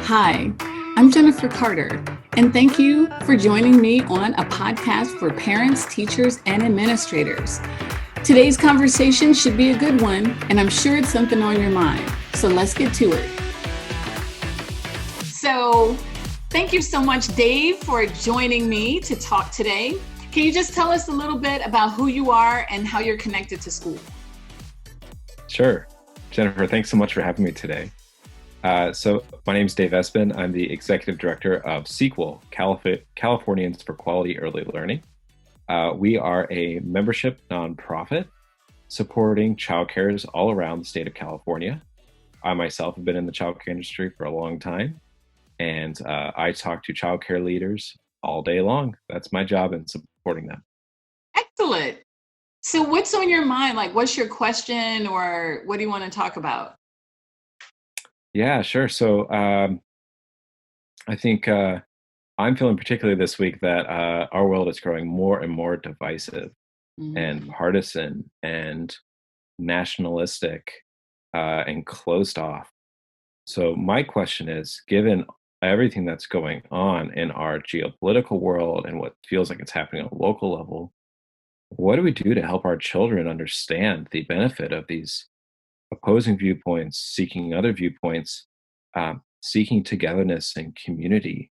Hi, I'm Jennifer Carter, and thank you for joining me on a podcast for parents, teachers, and administrators. Today's conversation should be a good one, and I'm sure it's something on your mind. So let's get to it. So thank you so much, Dave, for joining me to talk today. Can you just tell us a little bit about who you are and how you're connected to school? Sure. Jennifer, thanks so much for having me today. So my name is Dave Esbin. I'm the Executive Director of Sequel, Californians for Quality Early Learning. We are a membership nonprofit supporting childcares all around the state of California. I myself have been in the childcare industry for a long time, and I talk to childcare leaders all day long. That's my job in supporting them. Excellent. So what's on your mind? Like, what's your question, or what do you want to talk about? Yeah, sure. So I think I'm feeling particularly this week that our world is growing more and more divisive and partisan and nationalistic and closed off. So my question is, given everything that's going on in our geopolitical world and what feels like it's happening on a local level, what do we do to help our children understand the benefit of these opposing viewpoints, seeking other viewpoints, seeking togetherness and community?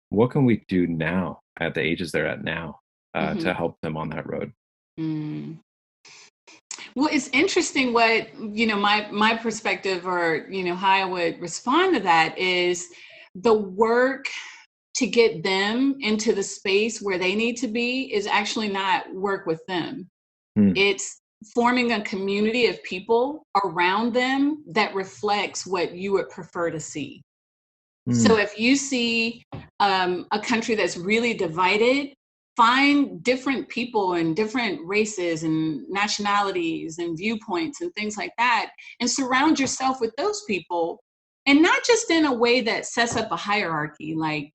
What can we do now at the ages they're at now to help them on that road? Mm. Well, it's interesting what, my perspective, or, how I would respond to that is the work to get them into the space where they need to be is actually not work with them. It's forming a community of people around them that reflects what you would prefer to see. So if you see a country that's really divided, find different people and different races and nationalities and viewpoints and things like that, and surround yourself with those people. And not just in a way that sets up a hierarchy, like,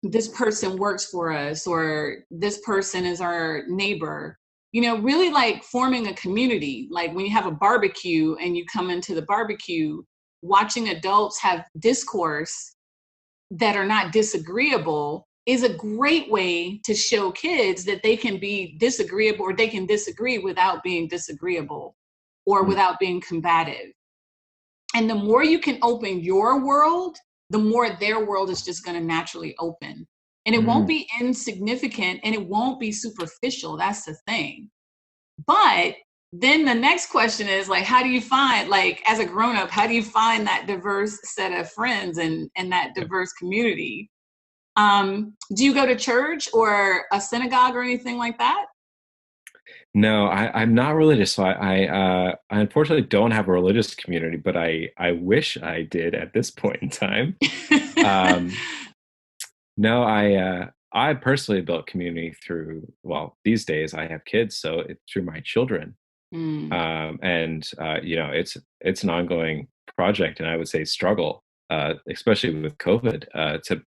this person works for us or this person is our neighbor. Really like forming a community. Like when you have a barbecue and you come into the barbecue, watching adults have discourse that are not disagreeable is a great way to show kids that they can be disagreeable, or they can disagree without being disagreeable or without being combative. And the more you can open your world, the more their world is just going to naturally open. And it won't be insignificant and it won't be superficial. That's the thing. But then the next question is, like, how do you find, like, as a grown-up, how do you find that diverse set of friends and that diverse community? Do you go to church or a synagogue or anything like that? No, I'm not religious, so I unfortunately don't have a religious community, but I wish I did at this point in time. Um, no, I personally built community through, well, these days I have kids, so it's through my children. And it's an ongoing project, and I would say struggle, especially with COVID,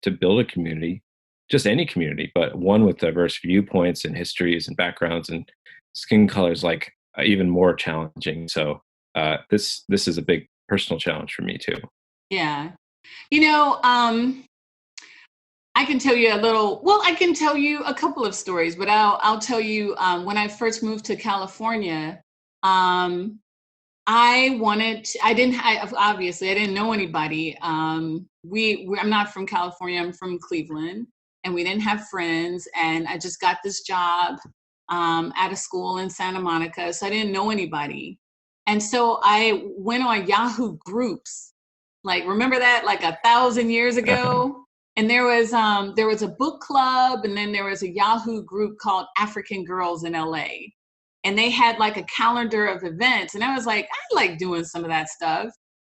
to build a community, just any community, but one with diverse viewpoints and histories and backgrounds and skin colors, like even more challenging. So this is a big personal challenge for me too. Yeah. I can tell you I can tell you a couple of stories, but I'll tell you, when I first moved to California, obviously I didn't know anybody. I'm not from California, I'm from Cleveland, and we didn't have friends. And I just got this job at a school in Santa Monica. So I didn't know anybody. And so I went on Yahoo Groups. Like, remember that, like 1,000 years ago? And there was a book club, and then there was a Yahoo group called African Girls in LA. And they had like a calendar of events. And I was like, I like doing some of that stuff.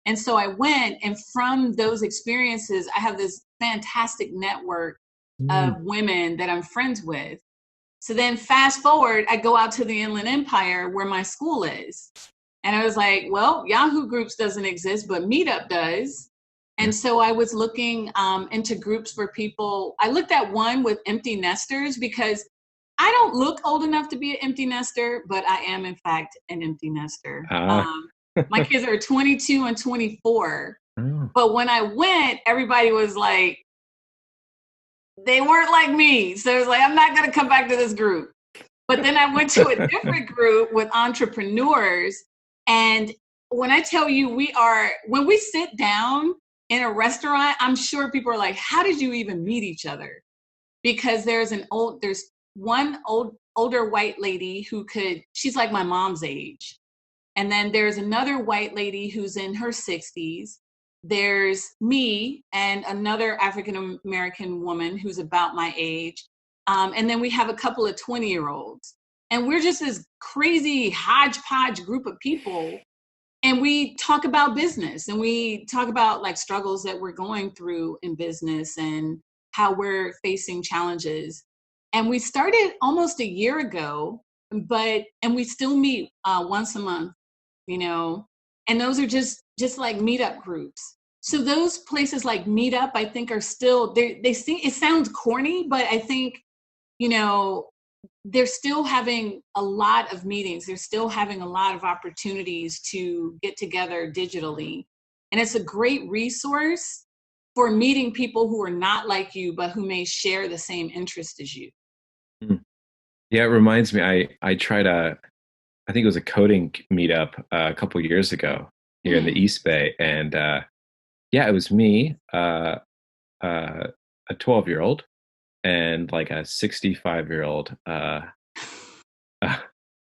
And so I went, and from those experiences, I have this fantastic network of women that I'm friends with. So then fast forward, I go out to the Inland Empire where my school is. And I was like, well, Yahoo Groups doesn't exist, but Meetup does. And so I was looking into groups for people. I looked at one with empty nesters, because I don't look old enough to be an empty nester, but I am, in fact, an empty nester. My kids are 22 and 24. Oh. But when I went, everybody was like, they weren't like me. So it was like, I'm not going to come back to this group. But then I went to a different group with entrepreneurs. And when I tell you, when we sit down in a restaurant, I'm sure people are like, how did you even meet each other? Because there's one older white lady she's like my mom's age. And then there's another white lady who's in her 60s. There's me and another African American woman who's about my age. And then we have a couple of 20-year-olds. And we're just this crazy hodgepodge group of people. And we talk about business, and we talk about like struggles that we're going through in business and how we're facing challenges. And we started almost a year ago, and we still meet once a month, and those are just like meetup groups. So those places like Meetup, I think, are still they see, it sounds corny, but I think, they're still having a lot of meetings. They're still having a lot of opportunities to get together digitally. And it's a great resource for meeting people who are not like you, but who may share the same interest as you. Yeah, it reminds me. I tried I think it was a coding meetup a couple years ago here in the East Bay, and yeah, it was me, a 12-year-old, and like a 65-year-old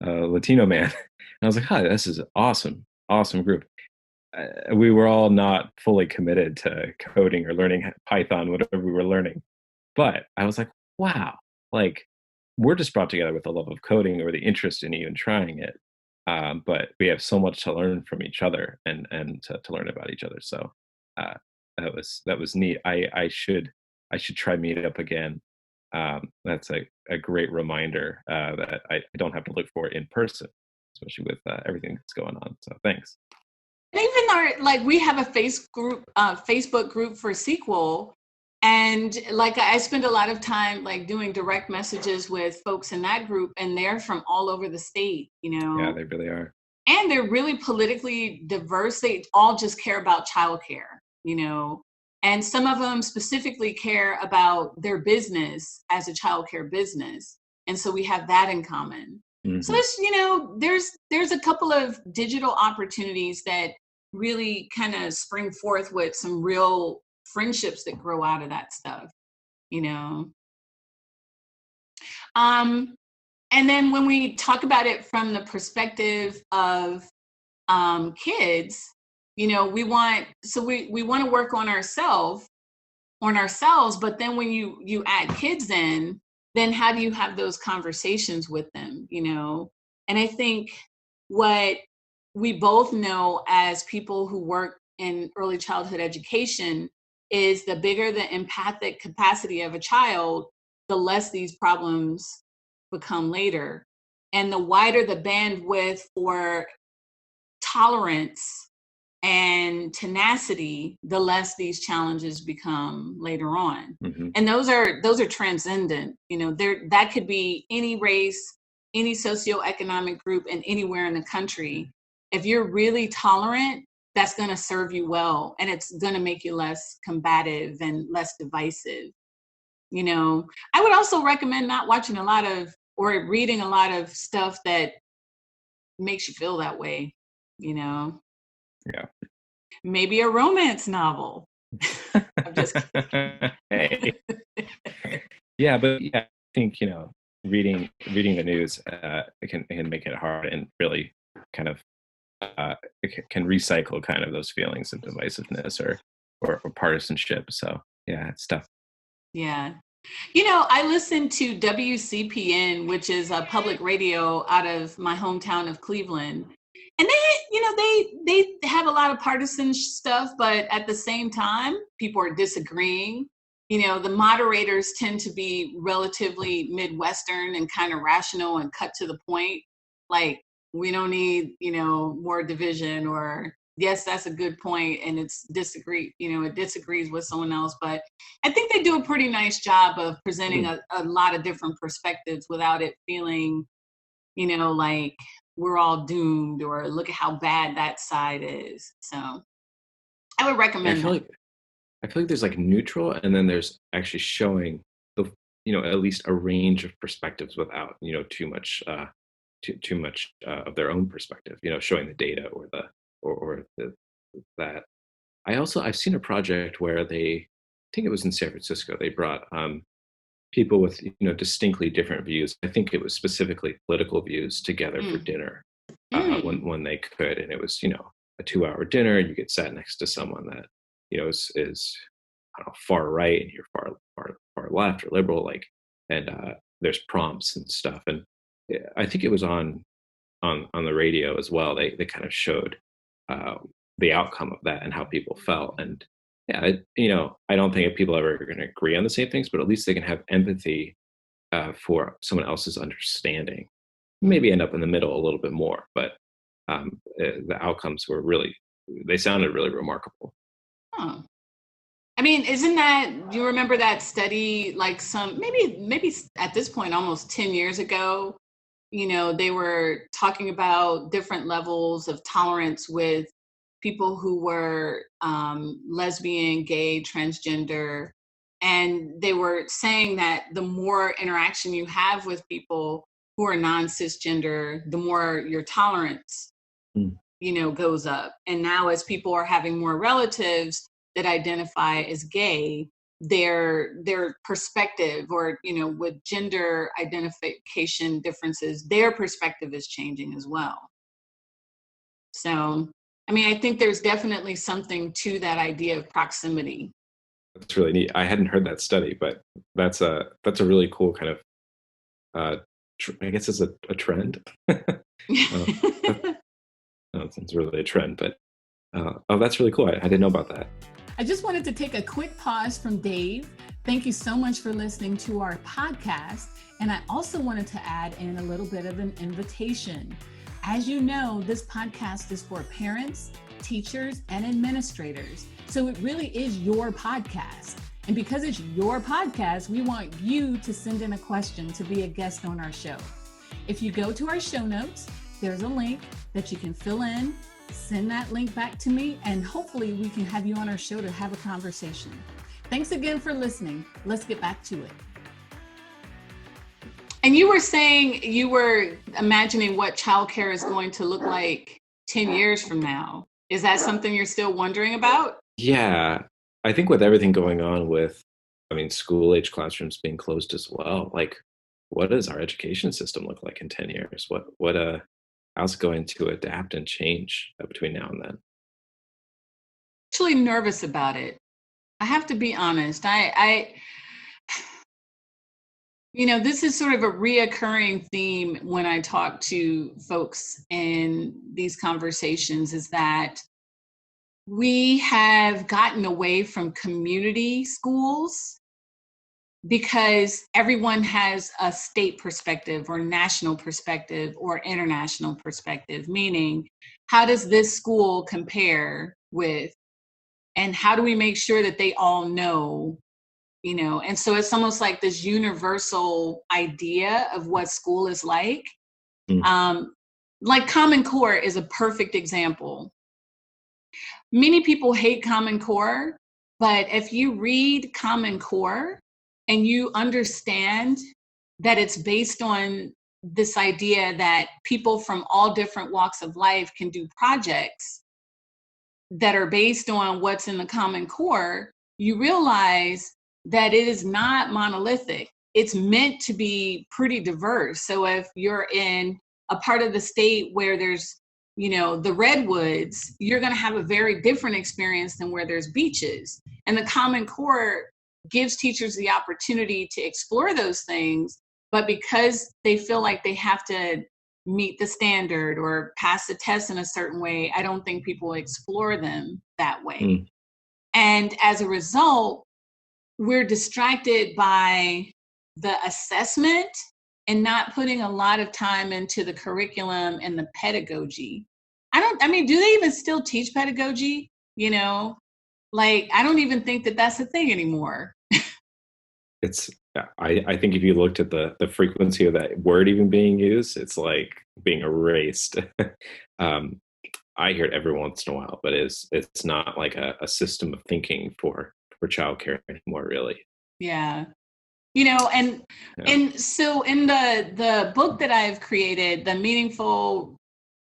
Latino man. And I was like, "Hi, this is awesome, awesome group." We were all not fully committed to coding or learning Python, whatever we were learning, but I was like, "Wow, like we're just brought together with the love of coding or the interest in even trying it." But we have so much to learn from each other and to learn about each other. So uh, that was neat. I should try Meetup again. That's a great reminder that I don't have to look for it in person, especially with everything that's going on. So thanks. And even we have a Facebook group for SQL. And like I spend a lot of time like doing direct messages with folks in that group, and they're from all over the state, Yeah, they really are. and they're really politically diverse. They all just care about childcare, and some of them specifically care about their business as a childcare business. And so we have that in common. So there's a couple of digital opportunities that really kind of spring forth with some real friendships that grow out of that stuff, you know. And then when we talk about it from the perspective of kids, we want to work on ourselves, but then when you add kids in, then how do you have those conversations with them, And I think what we both know as people who work in early childhood education is the bigger the empathic capacity of a child, the less these problems become later. And the wider the bandwidth for tolerance and tenacity, the less these challenges become later on. And those are transcendent. That could be any race, any socioeconomic group, and anywhere in the country. If you're really tolerant, that's going to serve you well, and it's going to make you less combative and less divisive. I would also recommend not watching a lot of or reading a lot of stuff that makes you feel that way. Yeah. Maybe a romance novel. I'm just kidding. Hey. Yeah, but yeah, I think reading the news it can make it hard and really kind of it can recycle kind of those feelings of divisiveness or partisanship. So yeah, it's tough. Yeah. I listen to WCPN, which is a public radio out of my hometown of Cleveland. And they have a lot of partisan stuff, but at the same time, people are disagreeing. The moderators tend to be relatively Midwestern and kind of rational and cut to the point. Like, we don't need, more division, or yes, that's a good point, and it disagrees with someone else. But I think they do a pretty nice job of presenting a lot of different perspectives without it feeling, like we're all doomed or look at how bad that side is. So I would I recommend feel that. like there's like neutral, and then there's actually showing the at least a range of perspectives without too much of their own perspective. Showing the data or the that. I've seen a project where I think it was in San Francisco. They brought people with distinctly different views. I think it was specifically political views together for Mm. dinner Mm. when they could, and it was a 2 hour dinner. You get sat next to someone that is I don't know, far right, and you're far left or liberal, like, and there's prompts and stuff, and I think it was on the radio as well. They kind of showed uh, the outcome of that and how people felt. And yeah, I don't think people ever are going to agree on the same things, but at least they can have empathy for someone else's understanding. Maybe end up in the middle a little bit more, but the outcomes were they sounded really remarkable. Huh. I mean, isn't that, do you remember that study, like maybe at this point, almost 10 years ago, they were talking about different levels of tolerance with people who were lesbian, gay, transgender. And they were saying that the more interaction you have with people who are non-cisgender, the more your tolerance Mm. goes up. And now as people are having more relatives that identify as gay, their perspective, or with gender identification differences, their perspective is changing as well. So I mean, I think there's definitely something to that idea of proximity. That's really neat. I hadn't heard that study, but that's a really cool kind of I guess it's a trend. That sounds really a trend, but oh, that's really cool. I didn't know about that. I just wanted to take a quick pause from Dave. Thank you so much for listening to our podcast. And I also wanted to add in a little bit of an invitation. As you know, this podcast is for parents, teachers, and administrators. So it really is your podcast. And because it's your podcast, we want you to send in a question to be a guest on our show. If you go to our show notes, there's a link that you can fill in. Send that link back to me, and hopefully we can have you on our show to have a conversation. Thanks again for listening. Let's get back to it. And you were saying you were imagining what childcare is going to look like 10 years from now. Is that something you're still wondering about? Yeah, I think with everything going on with, school age classrooms being closed as well, like, what does our education system look like in 10 years? How's it going to adapt and change between now and then? Actually nervous about it. I have to be honest. This is sort of a reoccurring theme when I talk to folks in these conversations, is that we have gotten away from community schools because everyone has a state perspective or national perspective or international perspective, meaning how does this school compare with, and how do we make sure that they all know, and so it's almost like this universal idea of what school is like. Mm. Like Common Core is a perfect example. Many people hate Common Core, but if you read Common Core and you understand that it's based on this idea that people from all different walks of life can do projects that are based on what's in the Common Core, you realize that it is not monolithic. It's meant to be pretty diverse. So if you're in a part of the state where there's, the redwoods, you're going to have a very different experience than where there's beaches. And the Common Core gives teachers the opportunity to explore those things, but because they feel like they have to meet the standard or pass the test in a certain way, I don't think people explore them that way. Mm. And as a result, we're distracted by the assessment and not putting a lot of time into the curriculum and the pedagogy. Do they even still teach pedagogy? I don't even think that that's a thing anymore. I think if you looked at the frequency of that word even being used, it's like being erased. I hear it every once in a while, but it's not like a system of thinking for childcare anymore, really. Yeah. You know, and Yeah. and so in the book that I've created, the Meaningful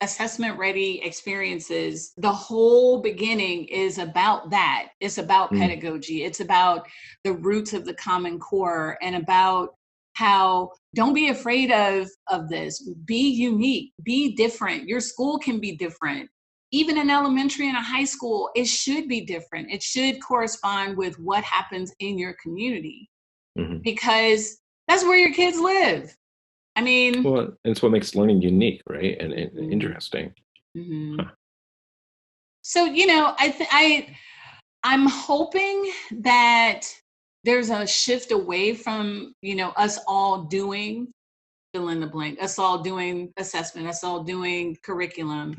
Assessment Ready Experiences, the whole beginning is about that. It's about Mm. pedagogy. It's about the roots of the Common Core, and about how don't be afraid of this. Be unique, be different. Your school can be different. Even in elementary and a high school, it should be different. It should correspond with what happens in your community, Hmm. because that's where your kids live. I mean, Well, it's what makes learning unique, right? And mhm, interesting. mhm. Huh. So, I'm hoping that there's a shift away from, us all doing fill in the blank, us all doing assessment, us all doing curriculum,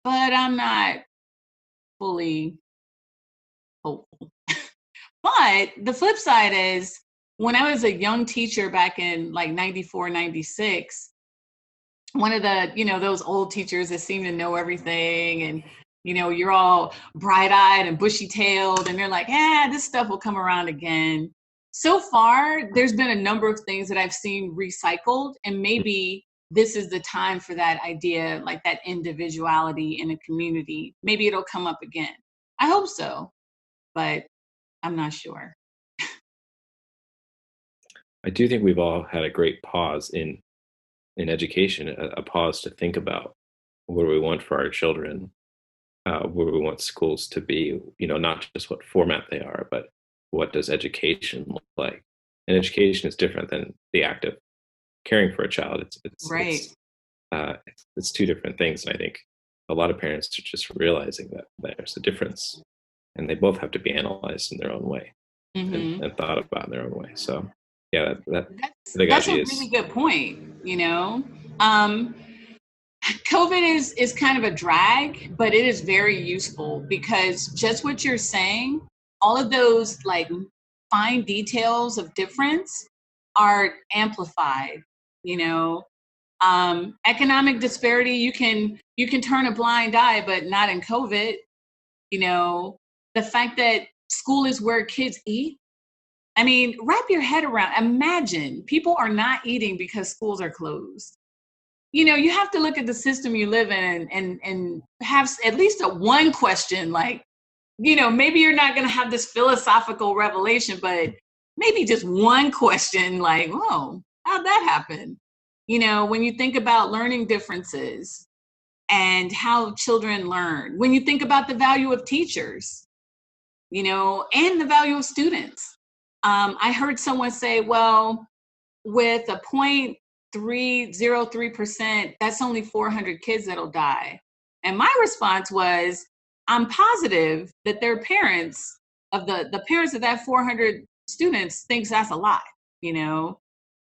but I'm not fully hopeful. But the flip side is, when I was a young teacher back in like 94, 96, one of the, those old teachers that seem to know everything, and, you're all bright eyed and bushy tailed, and they're like, this stuff will come around again. So far, there's been a number of things that I've seen recycled, and maybe this is the time for that idea, like that individuality in a community. Maybe it'll come up again. I hope so, but I'm not sure. I do think we've all had a great pause in education, a pause to think about what do we want for our children, what do we want schools to be, not just what format they are, but what does education look like? And education is different than the act of caring for a child. Right. It's two different things, and I think a lot of parents are just realizing that there's a difference, and they both have to be analyzed in their own way Hmm. and thought about in their own way. So, yeah, that That's a pedagogy really is. good point. Um, COVID is kind of a drag, but it is very useful, because just what you're saying, all of those like fine details of difference are amplified. You know, economic disparity, you can turn a blind eye, but not in COVID. You know, the fact that school is where kids eat. I mean, wrap your head around. Imagine people are not eating because schools are closed. You have to look at the system you live in, and have at least a one question, like, maybe you're not going to have this philosophical revelation, but maybe just one question, like, whoa, how'd that happen? When you think about learning differences and how children learn, when you think about the value of teachers, and the value of students. I heard someone say, well, with a 0.303%, that's only 400 kids that'll die. And my response was, I'm positive that their parents, of the parents of that 400 students, thinks that's a lot, you know,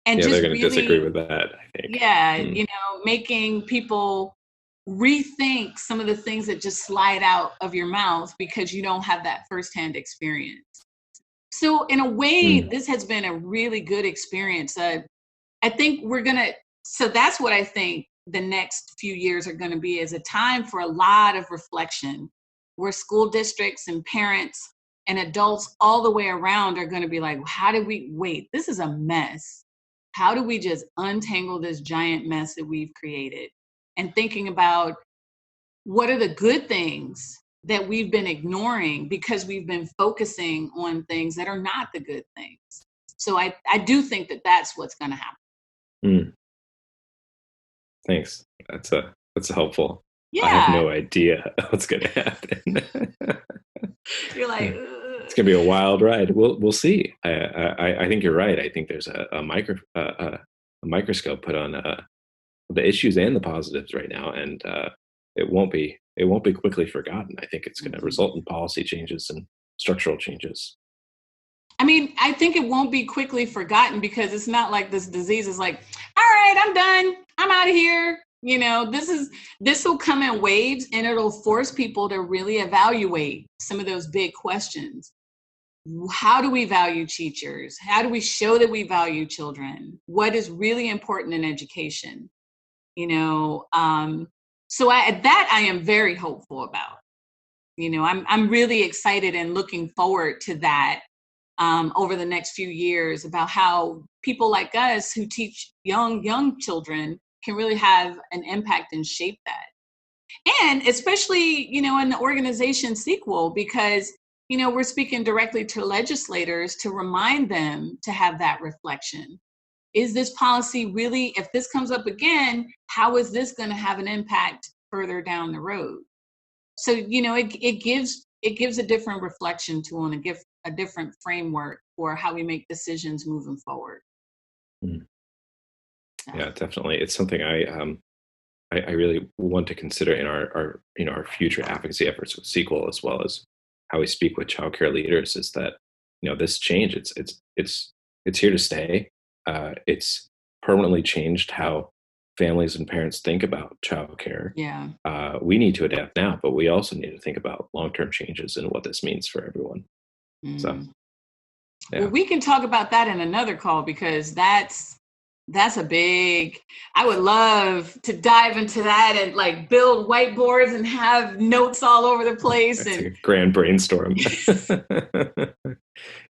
and Yeah, they're just going to disagree really, with that, I think. yeah, Mm. making people rethink some of the things that just slide out of your mouth because you don't have that firsthand experience. So in a way, Mm. this has been a really good experience. I think so that's what I think the next few years are going to be, is a time for a lot of reflection, where school districts and parents and adults all the way around are going to be like, wait, this is a mess. How do we just untangle this giant mess that we've created? And thinking about, what are the good things that we've been ignoring because we've been focusing on things that are not the good things. So I do think that that's what's going to happen. Mm. Thanks. That's helpful. I have Yeah. no idea what's going to happen. You're like, It's going to be a wild ride. We'll see. I think you're right. I think there's a microscope put on the issues and the positives right now, and it won't be quickly forgotten. I think it's going to mhm. result in policy changes and structural changes. I mean, I think it won't be quickly forgotten, because it's not like this disease is like, all right, I'm done. I'm out of here. This will come in waves, and it'll force people to really evaluate some of those big questions. How do we value teachers? How do we show that we value children? What is really important in education? You know, um, So that I am very hopeful about. I'm really excited and looking forward to that over the next few years, about how people like us who teach young children can really have an impact and shape that. And especially, in the organization sequel, because, we're speaking directly to legislators to remind them to have that reflection. Is this policy really, if this comes up again, how is this going to have an impact further down the road? So, it gives a different reflection tool and a different framework for how we make decisions moving forward. Mm. Yeah, definitely. It's something I really want to consider in our future advocacy efforts with Sequel, as well as how we speak with childcare leaders. Is that this change, it's here to stay. It's permanently changed how families and parents think about childcare. Yeah. We need to adapt now, but we also need to think about long-term changes and what this means for everyone. So, yeah. Well, we can talk about that in another call, because that's a big, I would love to dive into that and like build whiteboards and have notes all over the place. That's a grand brainstorm.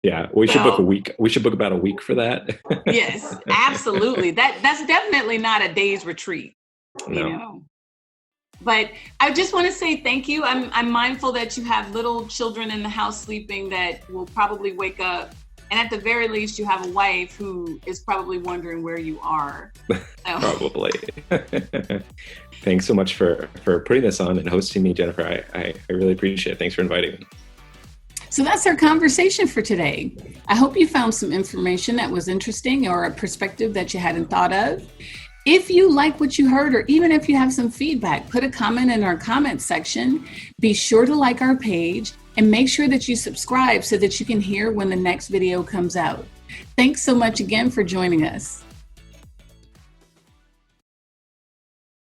Yeah, we should book a week. We should book about a week for that. Yes, absolutely. That's definitely not a day's retreat, No. But I just want to say thank you. I'm mindful that you have little children in the house sleeping that will probably wake up. And at the very least, you have a wife who is probably wondering where you are. So. Probably. Thanks so much for putting this on and hosting me, Jennifer. I really appreciate it. Thanks for inviting me. So that's our conversation for today. I hope you found some information that was interesting, or a perspective that you hadn't thought of. If you like what you heard, or even if you have some feedback, put a comment in our comment section. Be sure to like our page and make sure that you subscribe so that you can hear when the next video comes out. Thanks so much again for joining us.